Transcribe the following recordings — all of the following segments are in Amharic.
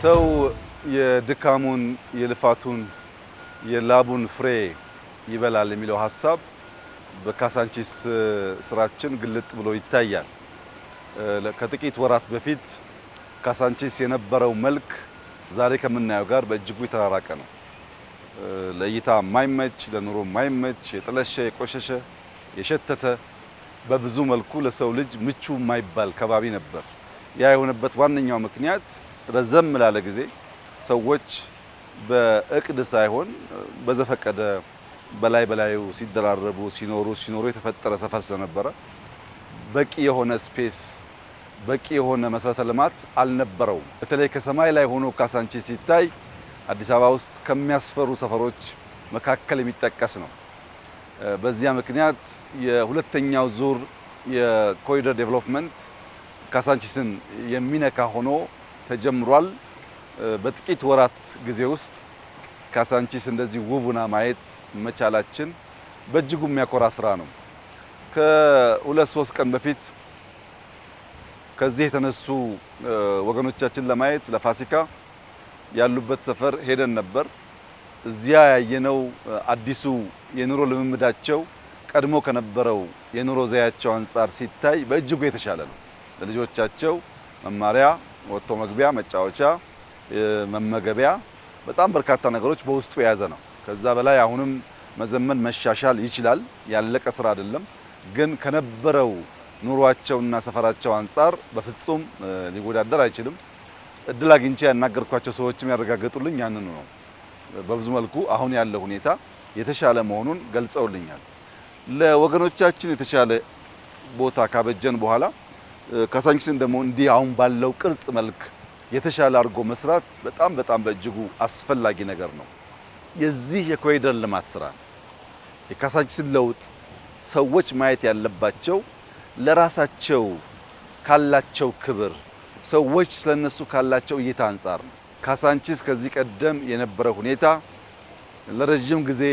ሰው የድካሙን የልፋቱን የላቡን ፍሬ ይበላል የሚለው ሐሳብ በካሳንቺስ ስራችን ግልጥ ብሎ ይታያል። ከጥቂት ወራት በፊት ካሳንቺስ የነበረው መልክ ዛሬ ከምናየው ጋር በእጅጉ የተራራቀ ነው። ለእይታ የማይመች ለኑሮ የማይመች የጠለሸ የቆሸሸ የሸተተ በብዙ መልኩ ለሰው ልጅ ምቹ የማይባል ከባቢ ነበር። ያ የሆነበት ዋነኛው ምክንያት ረዘም ላለ ጊዜ ሰዎች በእቅድ ሳይሆን በዘፈቀደ በላዩ ሲደራረቡ ሲኖሩ የተፈጠረ ሰፈር ስለነበረ በቂ የሆነ ስፔስ በቂ የሆነ መሰረተ ልማት አልነበረውም። በተለይ ከሰማይ ላይ ሆኖ ካሳንቺስ ሲታይ አዲስ አበባ ውስጥ ከሚያስፈሩ ሰፈሮች መካከል የሚጠቀስ ነው። በዚያ ምክንያት የሁለተኛው ዙር የኮሪደር ዴቨሎፕመንት ካሳንቺስን የሚነካ ሆኖ ተጀምሯል። በጥቂት ወራት ጊዜ ውስጥ ካሳንቺስ እንደዚህ ውቡና ማየት መቻላችን በእጅጉ የሚያኮራ ስራ ነው። ከ2-3 ቀን በፊት ከዚህ የተነሱ ወገኖቻችን ለማየት ለፋሲካ ያሉበት ሰፈር ሄደን ነበር። እዚያ ያየነው አዲሱ የኑሮ ልምምዳቸው ቀድሞ ከነበረው የኑሮ ዘያቸው አንጻር ሲታይ በእጅጉ የተሻለ ነው። ለልጆቻቸው መማሪያ፣ ወጥቶ መግቢያ፣ መጫወቻ፣ መመገቢያ በጣም በርካታ ነገሮች በውስጡ የያዘ ነው። ከዛ በላይ አሁንም መዘመን መሻሻል ይችላል። ያለቀ ስራ አይደለም። ግን ከነበረው ኑሯቸውና ሰፈራቸው አንጻር በፍጹም ሊወዳደር አይችልም። እድል አግኝቼ ያናገርኳቸው ሰዎችም ያረጋገጡልኝ ያንኑ ነው። በብዙ መልኩ አሁን ያለው ሁኔታ የተሻለ መሆኑን ገልጸውልኛል። ለወገኖቻችን የተሻለ ቦታ ካበጀን በኋላ ካሳንቺስን ደግሞ እንዲህ አሁን ባለው ቅርጽ መልክ የተሻለ አድርጎ መስራት በጣም በእጅጉ አስፈላጊ ነገር ነው። የዚህ የኮሪደር ልማት ስራ የካሳንቺስን ለውጥ ሰዎች ማየት ያለባቸው ለራሳቸው ካላቸው ክብር፣ ሰዎች ስለነሱ ካላቸው እይታ አንጻር ነው። ካሳንቺስ ከዚህ ቀደም የነበረው ሁኔታ ለረጅም ጊዜ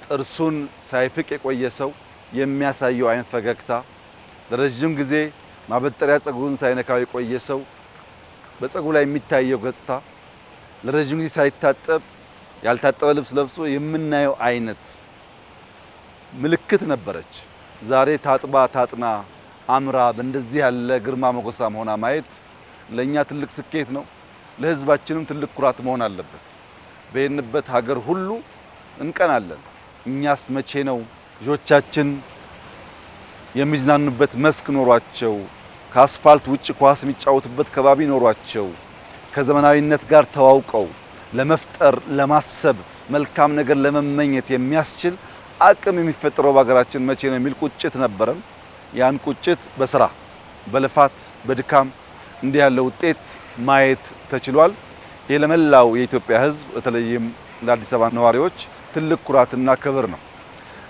ጥርሱን ሳይፍቅ የቆየ ሰው የሚያሳየው አይነት ፈገግታ፣ ለረጅም ጊዜ ማበጠሪያ ጸጉሩን ሳይነካው የቆየ ሰው በጸጉሩ ላይ የሚታየው ገጽታ፣ ለረጅም ጊዜ ሳይታጠብ ያልታጠበ ልብስ ለብሶ የምናየው አይነት ምልክት ነበረች። ዛሬ ታጥባ ታጥና አምራ በእንደዚህ ያለ ግርማ ሞገሳም ሆና ማየት ለኛ ትልቅ ስኬት ነው። ለህዝባችንም ትልቅ ኩራት መሆን አለበት። በየንበት ሀገር ሁሉ እንቀናለን። እኛስ መቼ ነው ልጆቻችን የሚዝናኑበት መስክ ኖሯቸው ከአስፋልት ውጭ ኳስ የሚጫወቱበት ከባቢ ኖሯቸው ከዘመናዊነት ጋር ተዋውቀው ለመፍጠር ለማሰብ መልካም ነገር ለመመኘት የሚያስችል አቅም የሚፈጠረው በሀገራችን መቼ ነው የሚል ቁጭት ነበረን። ያን ቁጭት በስራ በልፋት በድካም እንዲህ ያለ ውጤት ማየት ተችሏል። ይህ ለመላው የኢትዮጵያ ሕዝብ በተለይም ለአዲስ አበባ ነዋሪዎች ትልቅ ኩራትና ክብር ነው።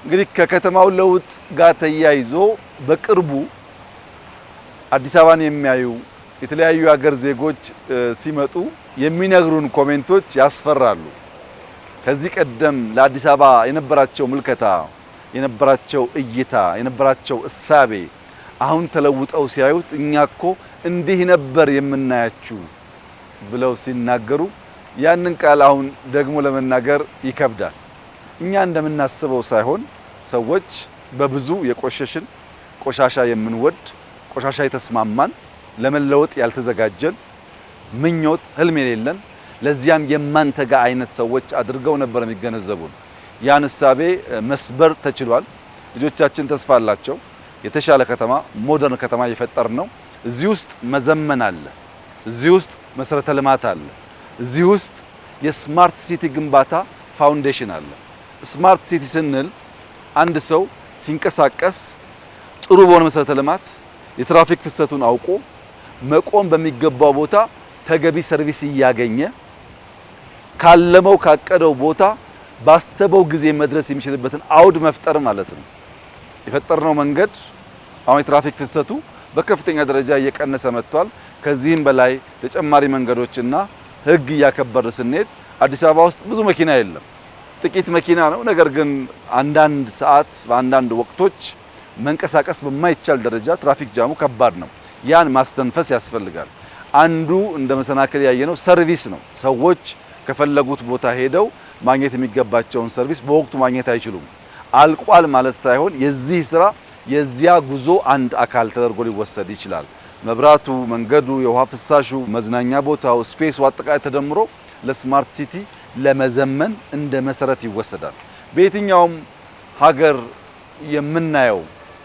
እንግዲህ ከከተማው ለውጥ ጋር ተያይዞ በቅርቡ አዲስ አበባን የሚያዩ የተለያዩ ሀገር ዜጎች ሲመጡ የሚነግሩን ኮሜንቶች ያስፈራሉ። ከዚህ ቀደም ለአዲስ አበባ የነበራቸው ምልከታ፣ የነበራቸው እይታ፣ የነበራቸው እሳቤ አሁን ተለውጠው ሲያዩት እኛኮ እንዲህ ነበር የምናያችሁ ብለው ሲናገሩ ያንን ቃል አሁን ደግሞ ለመናገር ይከብዳል። እኛ እንደምናስበው ሳይሆን ሰዎች በብዙ የቆሸሽን ቆሻሻ የምንወድ ቆሻሻ የተስማማን ለመለወጥ ያልተዘጋጀን ምኞት ህልም የሌለን ለዚያም የማንተጋ አይነት ሰዎች አድርገው ነበር የሚገነዘቡን። ያን እሳቤ መስበር ተችሏል። ልጆቻችን ተስፋ አላቸው። የተሻለ ከተማ ሞደርን ከተማ እየፈጠርን ነው። እዚህ ውስጥ መዘመን አለ። እዚህ ውስጥ መሰረተ ልማት አለ። እዚህ ውስጥ የስማርት ሲቲ ግንባታ ፋውንዴሽን አለ። ስማርት ሲቲ ስንል አንድ ሰው ሲንቀሳቀስ ጥሩ በሆነ መሰረተ ልማት የትራፊክ ፍሰቱን አውቆ መቆም በሚገባው ቦታ ተገቢ ሰርቪስ እያገኘ ካለመው ካቀደው ቦታ ባሰበው ጊዜ መድረስ የሚችልበትን አውድ መፍጠር ማለት ነው። የፈጠርነው መንገድ አሁን የትራፊክ ፍሰቱ በከፍተኛ ደረጃ እየቀነሰ መጥቷል። ከዚህም በላይ ተጨማሪ መንገዶችና ህግ እያከበር ስንሄድ አዲስ አበባ ውስጥ ብዙ መኪና የለም፣ ጥቂት መኪና ነው። ነገር ግን አንዳንድ ሰዓት በአንዳንድ ወቅቶች መንቀሳቀስ በማይቻል ደረጃ ትራፊክ ጃሙ ከባድ ነው። ያን ማስተንፈስ ያስፈልጋል። አንዱ እንደ መሰናከል ያየነው ሰርቪስ ነው። ሰዎች ከፈለጉት ቦታ ሄደው ማግኘት የሚገባቸውን ሰርቪስ በወቅቱ ማግኘት አይችሉም። አልቋል ማለት ሳይሆን የዚህ ስራ የዚያ ጉዞ አንድ አካል ተደርጎ ሊወሰድ ይችላል። መብራቱ፣ መንገዱ፣ የውሃ ፍሳሹ፣ መዝናኛ ቦታው፣ ስፔሱ አጠቃላይ ተደምሮ ለስማርት ሲቲ ለመዘመን እንደ መሰረት ይወሰዳል። በየትኛውም ሀገር የምናየው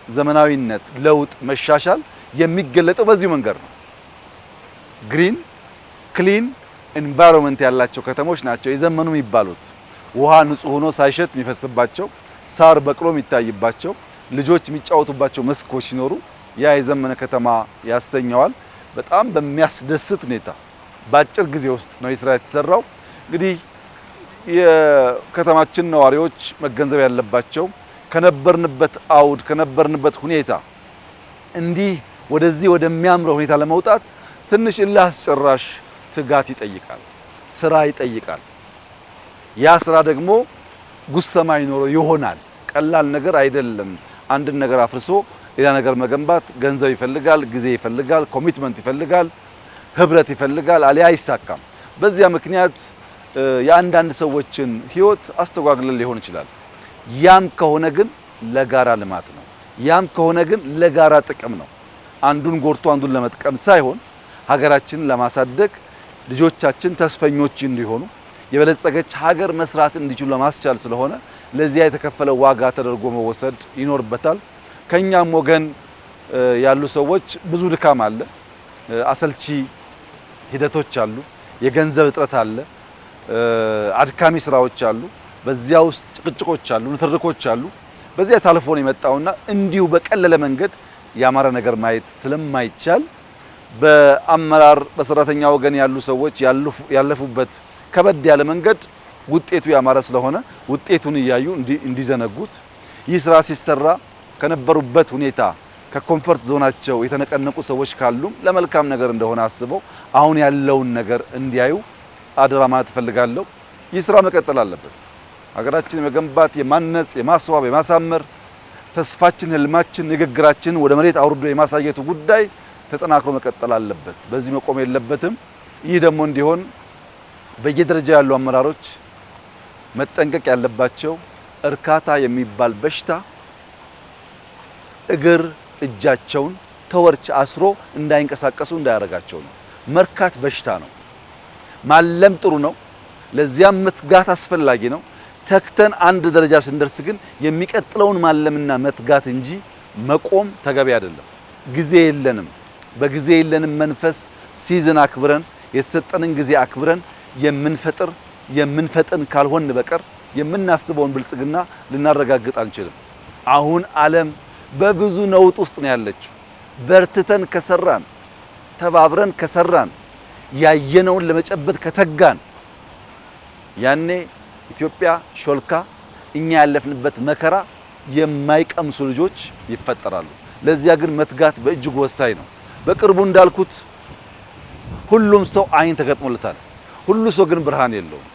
ዘመናዊነት፣ ለውጥ፣ መሻሻል የሚገለጠው በዚህ መንገድ ነው። ግሪን ክሊን ኤንቫይሮንመንት ያላቸው ከተሞች ናቸው የዘመኑ የሚባሉት። ውሃ ንጹህ ሆኖ ሳይሸት የሚፈስባቸው፣ ሳር በቅሎ የሚታይባቸው፣ ልጆች የሚጫወቱባቸው መስኮች ሲኖሩ ያ የዘመነ ከተማ ያሰኘዋል። በጣም በሚያስደስት ሁኔታ በአጭር ጊዜ ውስጥ ነው የስራ የተሰራው። እንግዲህ የከተማችን ነዋሪዎች መገንዘብ ያለባቸው ከነበርንበት አውድ ከነበርንበት ሁኔታ እንዲህ ወደዚህ ወደሚያምረው ሁኔታ ለመውጣት ትንሽ እልህ አስጨራሽ ትጋት ይጠይቃል፣ ስራ ይጠይቃል። ያ ስራ ደግሞ ጉሰማ ይኖረው ይሆናል። ቀላል ነገር አይደለም። አንድን ነገር አፍርሶ ሌላ ነገር መገንባት ገንዘብ ይፈልጋል፣ ጊዜ ይፈልጋል፣ ኮሚትመንት ይፈልጋል፣ ህብረት ይፈልጋል። አሊያ አይሳካም። በዚያ ምክንያት የአንዳንድ ሰዎችን ህይወት አስተጓግለን ሊሆን ይችላል። ያም ከሆነ ግን ለጋራ ልማት ነው። ያም ከሆነ ግን ለጋራ ጥቅም ነው። አንዱን ጎርቶ አንዱን ለመጥቀም ሳይሆን ሀገራችንን ለማሳደግ ልጆቻችን ተስፈኞች እንዲሆኑ የበለጸገች ሀገር መስራት እንዲችሉ ለማስቻል ስለሆነ ለዚያ የተከፈለ ዋጋ ተደርጎ መወሰድ ይኖርበታል። ከኛም ወገን ያሉ ሰዎች ብዙ ድካም አለ፣ አሰልቺ ሂደቶች አሉ፣ የገንዘብ እጥረት አለ፣ አድካሚ ስራዎች አሉ፣ በዚያ ውስጥ ጭቅጭቆች አሉ፣ ንትርኮች አሉ። በዚያ ታልፎ ነው የመጣውና እንዲሁ በቀለለ መንገድ ያማረ ነገር ማየት ስለማይቻል በአመራር በሰራተኛ ወገን ያሉ ሰዎች ያለፉበት ከበድ ያለ መንገድ ውጤቱ ያማረ ስለሆነ ውጤቱን እያዩ እንዲዘነጉት ይህ ስራ ሲሰራ ከነበሩበት ሁኔታ ከኮምፎርት ዞናቸው የተነቀነቁ ሰዎች ካሉም ለመልካም ነገር እንደሆነ አስበው አሁን ያለውን ነገር እንዲያዩ አደራ ማለት እፈልጋለሁ። ይህ ስራ መቀጠል አለበት። ሀገራችን የመገንባት የማነጽ፣ የማስዋብ፣ የማሳመር ተስፋችን፣ ህልማችን፣ ንግግራችን ወደ መሬት አውርዶ የማሳየቱ ጉዳይ ተጠናክሮ መቀጠል አለበት። በዚህ መቆም የለበትም። ይህ ደግሞ እንዲሆን በየደረጃ ያሉ አመራሮች መጠንቀቅ ያለባቸው እርካታ የሚባል በሽታ እግር እጃቸውን ተወርች አስሮ እንዳይንቀሳቀሱ እንዳያረጋቸው ነው። መርካት በሽታ ነው። ማለም ጥሩ ነው። ለዚያም መትጋት አስፈላጊ ነው። ተክተን አንድ ደረጃ ስንደርስ ግን የሚቀጥለውን ማለምና መትጋት እንጂ መቆም ተገቢ አይደለም። ጊዜ የለንም። በጊዜ የለንም መንፈስ ሲዝን አክብረን የተሰጠንን ጊዜ አክብረን የምንፈጥን ካልሆን በቀር የምናስበውን ብልጽግና ልናረጋግጥ አንችልም። አሁን ዓለም በብዙ ነውጥ ውስጥ ነው ያለችው። በርትተን ከሰራን፣ ተባብረን ከሰራን፣ ያየነውን ለመጨበጥ ከተጋን ያኔ ኢትዮጵያ ሾልካ እኛ ያለፍንበት መከራ የማይቀምሱ ልጆች ይፈጠራሉ። ለዚያ ግን መትጋት በእጅጉ ወሳኝ ነው። በቅርቡ እንዳልኩት ሁሉም ሰው አይን ተገጥሞለታል። ሁሉ ሰው ግን ብርሃን የለውም።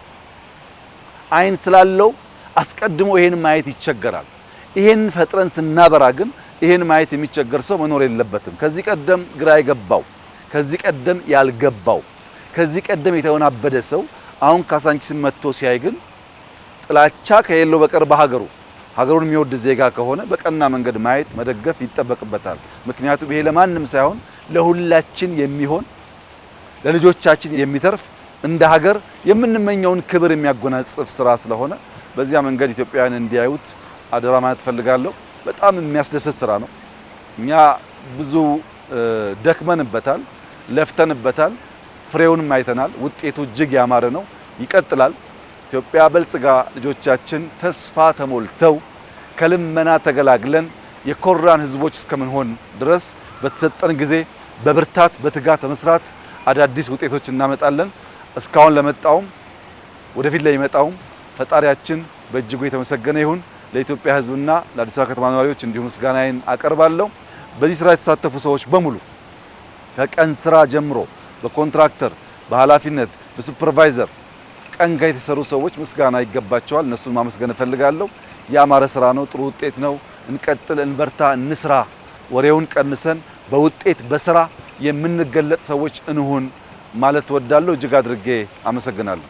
አይን ስላለው አስቀድሞ ይሄን ማየት ይቸገራል። ይሄን ፈጥረን ስናበራ ግን ይሄን ማየት የሚቸገር ሰው መኖር የለበትም። ከዚህ ቀደም ግራ የገባው፣ ከዚህ ቀደም ያልገባው፣ ከዚህ ቀደም የተወናበደ ሰው አሁን ካሳንቺስ መጥቶ ሲያይ ግን ጥላቻ ከሌለው በቀር ሀገሩን የሚወድ ዜጋ ከሆነ በቀና መንገድ ማየት መደገፍ ይጠበቅበታል። ምክንያቱም ይሄ ለማንም ሳይሆን ለሁላችን የሚሆን ለልጆቻችን የሚተርፍ እንደ ሀገር የምንመኘውን ክብር የሚያጎናጽፍ ስራ ስለሆነ በዚያ መንገድ ኢትዮጵያውያን እንዲያዩት አደራ ማለት ፈልጋለሁ። በጣም የሚያስደስት ስራ ነው። እኛ ብዙ ደክመንበታል፣ ለፍተንበታል፣ ፍሬውንም አይተናል። ውጤቱ እጅግ ያማረ ነው። ይቀጥላል። ኢትዮጵያ በልጽጋ ልጆቻችን ተስፋ ተሞልተው ከልመና ተገላግለን የኮራን ህዝቦች እስከምንሆን ድረስ በተሰጠን ጊዜ በብርታት በትጋት በመስራት አዳዲስ ውጤቶች እናመጣለን። እስካሁን ለመጣውም ወደፊት ለሚመጣውም ፈጣሪያችን በእጅጉ የተመሰገነ ይሁን። ለኢትዮጵያ ህዝብና ለአዲስ አበባ ከተማ ነዋሪዎች እንዲሁ ምስጋናዬን አቀርባለሁ። በዚህ ስራ የተሳተፉ ሰዎች በሙሉ ከቀን ስራ ጀምሮ በኮንትራክተር፣ በኃላፊነት፣ በሱፐርቫይዘር ቀን ጋር የተሰሩ ሰዎች ምስጋና ይገባቸዋል። እነሱን ማመስገን እፈልጋለሁ። ያማረ ስራ ነው። ጥሩ ውጤት ነው። እንቀጥል፣ እንበርታ፣ እንስራ። ወሬውን ቀንሰን በውጤት በስራ የምንገለጥ ሰዎች እንሁን ማለት ወዳለው እጅግ አድርጌ አመሰግናለሁ።